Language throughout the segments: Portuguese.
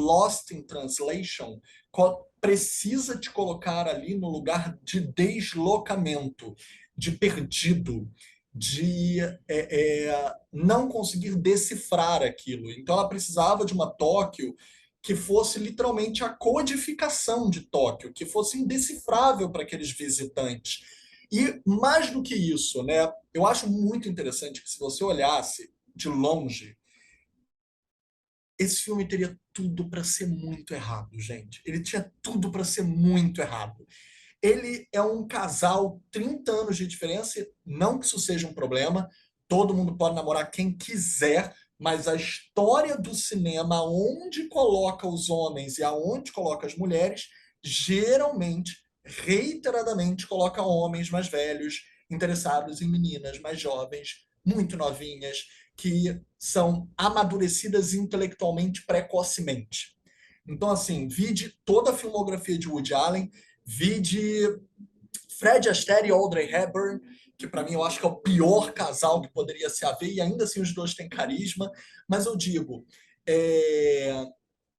Lost in Translation precisa te colocar ali no lugar de deslocamento, de perdido, de não conseguir decifrar aquilo. Então ela precisava de uma Tóquio que fosse literalmente a codificação de Tóquio, que fosse indecifrável para aqueles visitantes. E mais do que isso, né, eu acho muito interessante que se você olhasse de longe, esse filme teria tudo para ser muito errado, gente. Ele tinha tudo para ser muito errado. Ele é um casal, 30 anos de diferença, não que isso seja um problema, todo mundo pode namorar quem quiser, mas a história do cinema, onde coloca os homens e aonde coloca as mulheres, geralmente, reiteradamente, coloca homens mais velhos, interessados em meninas mais jovens, muito novinhas, que são amadurecidas intelectualmente precocemente. Então, assim, vide toda a filmografia de Woody Allen, vide Fred Astaire e Audrey Hepburn, que para mim eu acho que é o pior casal que poderia se haver, e ainda assim os dois têm carisma, mas eu digo,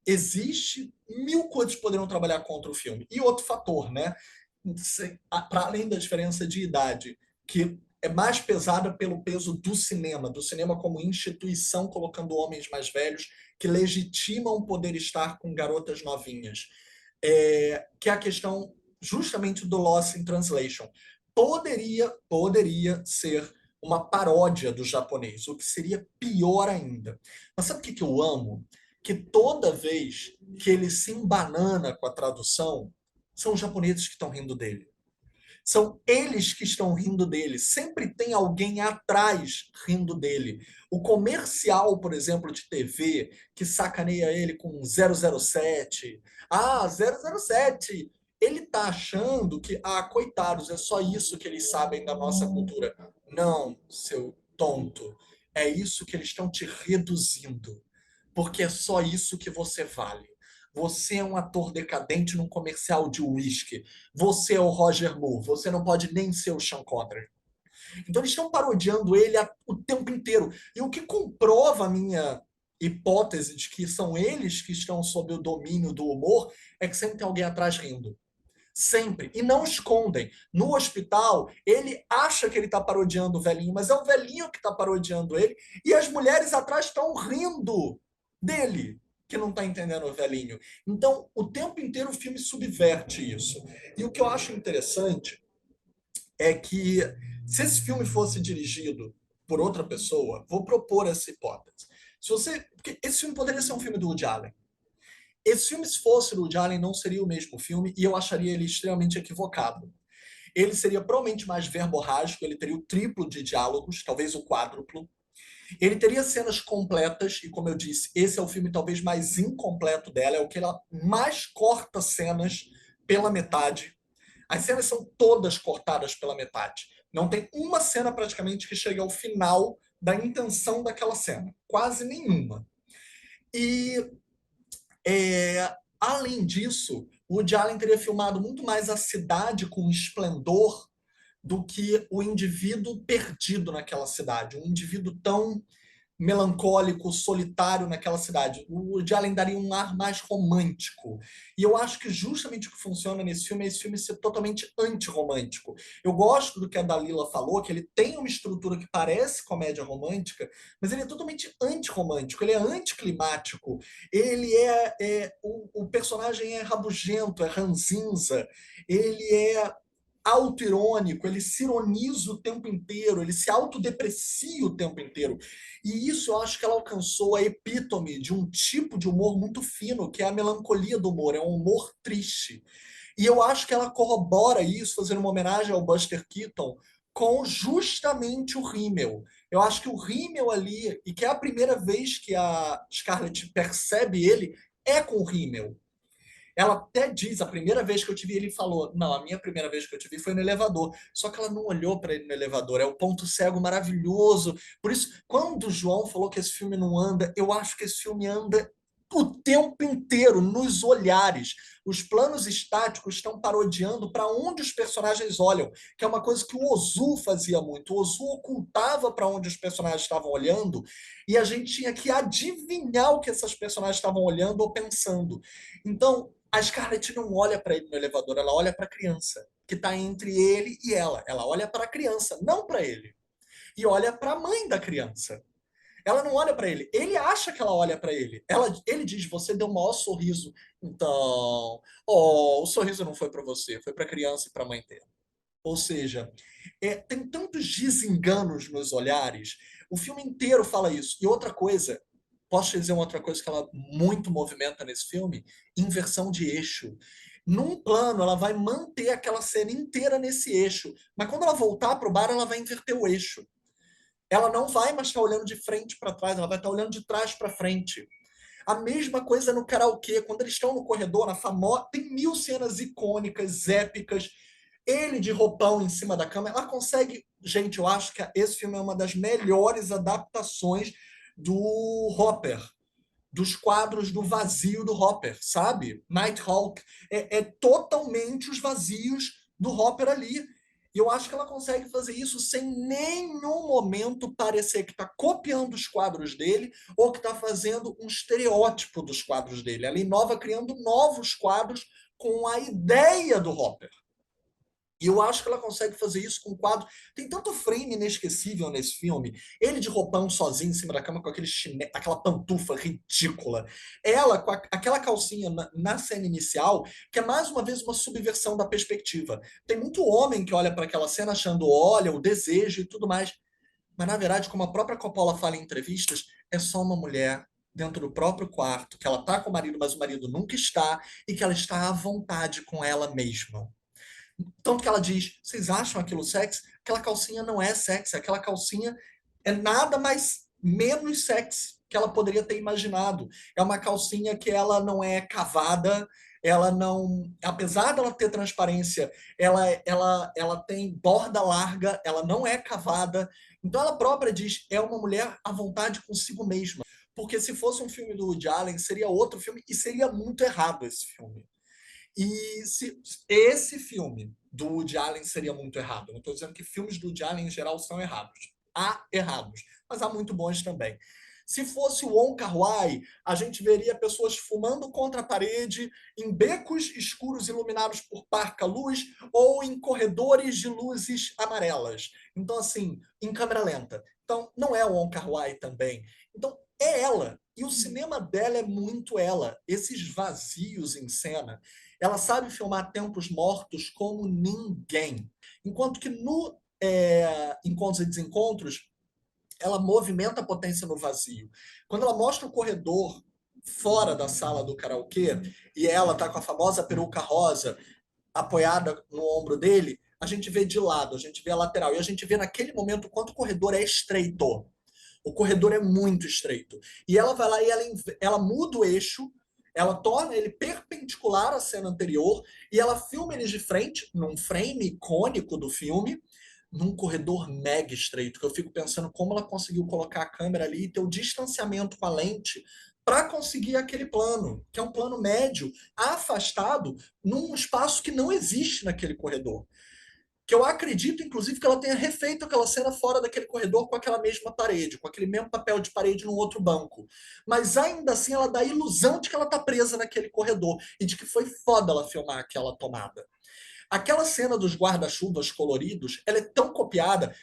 existe mil coisas que poderiam trabalhar contra o filme. E outro fator, né? Para além da diferença de idade, que é mais pesada pelo peso do cinema como instituição, colocando homens mais velhos que legitimam poder estar com garotas novinhas. Que é a questão justamente do Lost in Translation. Poderia ser uma paródia do japonês, o que seria pior ainda. Mas sabe o que eu amo? Que toda vez que ele se embanana com a tradução, são os japoneses que estão rindo dele. São eles que estão rindo dele. Sempre tem alguém atrás rindo dele. O comercial, por exemplo, de TV, que sacaneia ele com 007. Ah, 007. Ele tá achando que, coitados, é só isso que eles sabem da nossa cultura. Não, seu tonto. É isso que eles estão te reduzindo. Porque é só isso que você vale. Você é um ator decadente num comercial de uísque. Você é o Roger Moore. Você não pode nem ser o Sean Connery. Então eles estão parodiando ele o tempo inteiro. E o que comprova a minha hipótese de que são eles que estão sob o domínio do humor é que sempre tem alguém atrás rindo. Sempre. E não escondem. No hospital, ele acha que ele está parodiando o velhinho, mas é o velhinho que está parodiando ele. E as mulheres atrás estão rindo dele, que não está entendendo o velhinho. Então, o tempo inteiro o filme subverte isso. E o que eu acho interessante é que, se esse filme fosse dirigido por outra pessoa, vou propor essa hipótese. Se você, porque esse filme poderia ser um filme do Woody Allen. Esse filme, se fosse do Woody Allen, não seria o mesmo filme e eu acharia ele extremamente equivocado. Ele seria provavelmente mais verborrágico, ele teria o triplo de diálogos, talvez o quádruplo. Ele teria cenas completas, e como eu disse, esse é o filme talvez mais incompleto dela, é o que ela mais corta cenas pela metade. As cenas são todas cortadas pela metade. Não tem uma cena praticamente que chegue ao final da intenção daquela cena. Quase nenhuma. E, além disso, o Woody Allen teria filmado muito mais a cidade com esplendor do que o indivíduo perdido naquela cidade. Um indivíduo tão melancólico, solitário naquela cidade. O Woody Allen daria um ar mais romântico. E eu acho que justamente o que funciona nesse filme é esse filme ser totalmente antirromântico. Eu gosto do que a Dalila falou, que ele tem uma estrutura que parece comédia romântica, mas ele é totalmente antirromântico, ele é anticlimático, ele o personagem é rabugento, é ranzinza, ele é autoirônico, ele se ironiza o tempo inteiro, ele se autodeprecia o tempo inteiro. E isso eu acho que ela alcançou a epítome de um tipo de humor muito fino, que é a melancolia do humor, é um humor triste. E eu acho que ela corrobora isso, fazendo uma homenagem ao Buster Keaton, com justamente o Rímel. Eu acho que o Rímel ali, e que é a primeira vez que a Scarlett percebe ele, é com o Rímel. Ela até diz, a primeira vez que eu te vi, ele falou, não, a minha primeira vez que eu te vi foi no elevador. Só que ela não olhou para ele no elevador, é o ponto cego maravilhoso. Por isso, quando o João falou que esse filme não anda, eu acho que esse filme anda o tempo inteiro, nos olhares. Os planos estáticos estão parodiando para onde os personagens olham, que é uma coisa que o Ozu fazia muito. O Ozu ocultava para onde os personagens estavam olhando e a gente tinha que adivinhar o que essas personagens estavam olhando ou pensando. Então, a Scarlett não olha para ele no elevador, ela olha para a criança, que está entre ele e ela. Ela olha para a criança, não para ele. E olha para a mãe da criança. Ela não olha para ele. Ele acha que ela olha para ele. Ele diz: Você deu o maior sorriso. Então, oh, o sorriso não foi para você, foi para a criança e para a mãe dela. Ou seja, tem tantos desenganos nos olhares. O filme inteiro fala isso. E outra coisa, posso te dizer uma outra coisa que ela muito movimenta nesse filme? Inversão de eixo. Num plano, ela vai manter aquela cena inteira nesse eixo. Mas quando ela voltar para o bar, ela vai inverter o eixo. Ela não vai mais estar olhando de frente para trás, ela vai estar olhando de trás para frente. A mesma coisa no karaokê, quando eles estão no corredor, na famosa. Tem mil cenas icônicas, épicas. Ele de roupão em cima da cama, ela consegue. Gente, eu acho que esse filme é uma das melhores adaptações do Hopper, dos quadros do vazio do Hopper, sabe? Nighthawk é totalmente os vazios do Hopper ali. E eu acho que ela consegue fazer isso sem nenhum momento parecer que está copiando os quadros dele ou que está fazendo um estereótipo dos quadros dele. Ela inova criando novos quadros com a ideia do Hopper. E eu acho que ela consegue fazer isso com quadro. Tem tanto frame inesquecível nesse filme. Ele de roupão sozinho em cima da cama com aquele aquela pantufa ridícula. Ela com aquela calcinha na cena inicial, que é mais uma vez uma subversão da perspectiva. Tem muito homem que olha para aquela cena achando, olha, o desejo e tudo mais. Mas na verdade, como a própria Coppola fala em entrevistas, é só uma mulher dentro do próprio quarto, que ela tá com o marido, mas o marido nunca está, e que ela está à vontade com ela mesma. Tanto que ela diz: vocês acham aquilo sexy? Aquela calcinha não é sexy, aquela calcinha é nada mais menos sexy que ela poderia ter imaginado. É uma calcinha que ela não é cavada, ela não, apesar dela ter transparência, ela tem borda larga, ela não é cavada. Então ela própria diz: é uma mulher à vontade consigo mesma. Porque se fosse um filme do Woody Allen, seria outro filme e seria muito errado esse filme. E se esse filme do Woody Allen seria muito errado. Não estou dizendo que filmes do Woody Allen em geral são errados. Há errados, mas há muito bons também. Se fosse o Wong Kar-wai, a gente veria pessoas fumando contra a parede, em becos escuros iluminados por parca-luz ou em corredores de luzes amarelas. Então, assim, em câmera lenta. Então, não é o Wong Kar-wai também. Então, é ela. E o cinema dela é muito ela. Esses vazios em cena, ela sabe filmar tempos mortos como ninguém. Enquanto que no Encontros e Desencontros, ela movimenta a potência no vazio. Quando ela mostra o corredor fora da sala do karaokê e ela tá com a famosa peruca rosa apoiada no ombro dele, a gente vê de lado, a gente vê a lateral e a gente vê naquele momento quanto o corredor é estreito. O corredor é muito estreito. E ela vai lá e ela muda o eixo, ela torna ele perpendicular à cena anterior e ela filma ele de frente, num frame icônico do filme, num corredor mega estreito, que eu fico pensando como ela conseguiu colocar a câmera ali e ter o distanciamento com a lente para conseguir aquele plano, que é um plano médio, afastado, num espaço que não existe naquele corredor. Que eu acredito, inclusive, que ela tenha refeito aquela cena fora daquele corredor com aquela mesma parede, com aquele mesmo papel de parede no outro banco. Mas ainda assim ela dá a ilusão de que ela está presa naquele corredor e de que foi foda ela filmar aquela tomada. Aquela cena dos guarda-chuvas coloridos, ela é tão copiada.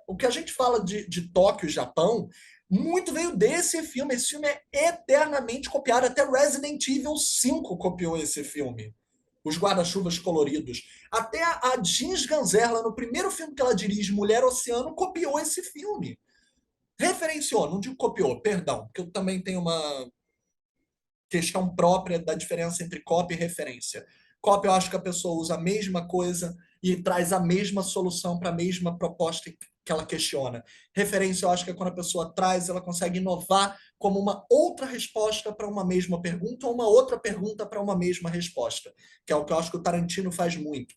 O que a gente fala de Tóquio e Japão, muito veio desse filme. Esse filme é eternamente copiado. Até Resident Evil 5 copiou esse filme. Os guarda-chuvas coloridos. Até a Jean Ganzerla, no primeiro filme que ela dirige, Mulher Oceano, copiou esse filme. Referenciou, não digo copiou, perdão, porque eu também tenho uma questão própria da diferença entre cópia e referência. Cópia, eu acho que a pessoa usa a mesma coisa e traz a mesma solução para a mesma proposta que ela questiona. Referência, eu acho que é quando a pessoa traz, ela consegue inovar como uma outra resposta para uma mesma pergunta ou uma outra pergunta para uma mesma resposta, que é o que eu acho que o Tarantino faz muito.